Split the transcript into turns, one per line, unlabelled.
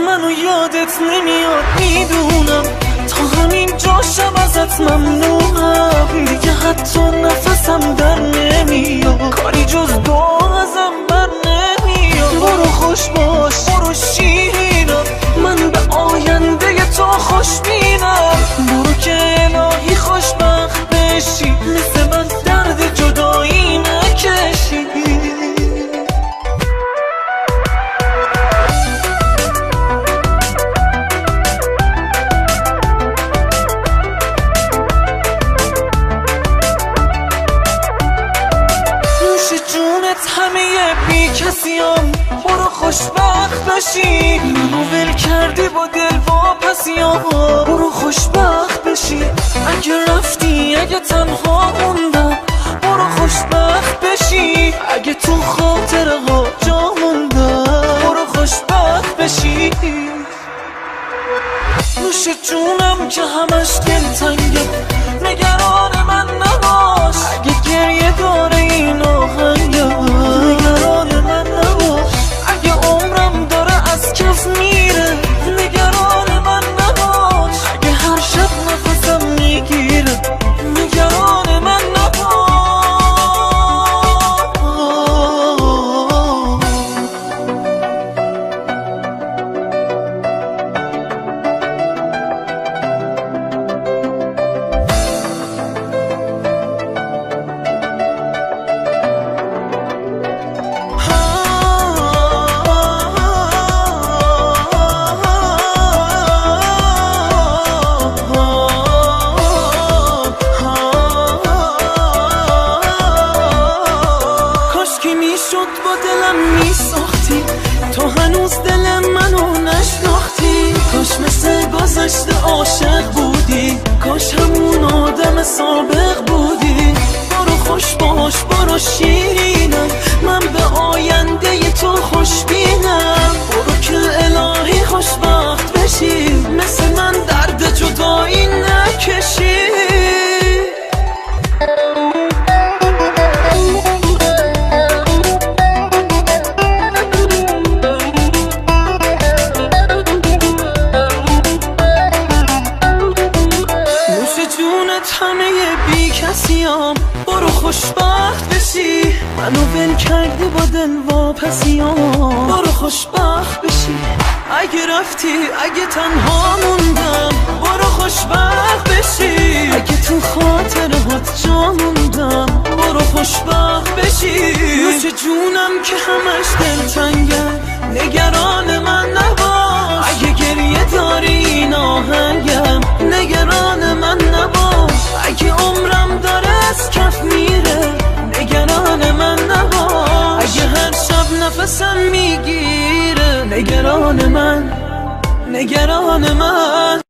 منو یادت نمیاد میدونم، تا همین جاشم ازت ممنونم. دیگه حتی نفسم در نمیاد، کاری جز دعا ازم بر نمیاد. برو خوش باش، برو شیرینم، من به آینده تو خوشبینم. برو که الهی خوشبخت بشی، مثل من درد جدایی نکشی. همه بی کسیم، برو خوشبخت بشی. منو ول کردی با دل واپسیام، برو خوشبخت بشی. اگه رفتی، اگه تنها موندم، برو خوشبخت بشی. اگه تو خاطره ها جا موندم، برو خوشبخت بشی. نوش جونم که همش دلتنگه، نگران من نباش. اگه گریه داره این آهنگم، نگران من نباش. اگه عمرم داره از کف میره، نگران من نباش. اگه هر شب نفسم میگیره، نگران من نباش. شد با دلم میساختی، تو هنوز دل منو نشناختی. کاش مثل گذشته عاشق بودی، کاش همون آدم سابق بودی. برو خوش باش، برو شیرینم، من به آینده تو خوشبینم. برو که الهی خوشبخت بشی، مثل من درد جدایی نکشی. همه بی کسیام، برو خوشبخت بشی. منو ول کردی با دل واپسیام، برو خوشبخت بشی. اگه رفتی، اگه تنها موندم، برو خوشبخت بشی. اگه تو خاطره هات جا موندم، برو خوشبخت بشی. نوش جونم که همش دلتنگه، نگران من نباش. اگه گریه داری این آهنگم، نگران من نباش. اگه عمرم داره از کف میره، نگران من نباش. اگه هر شب نفسم میگیره، نگران من، نگران من.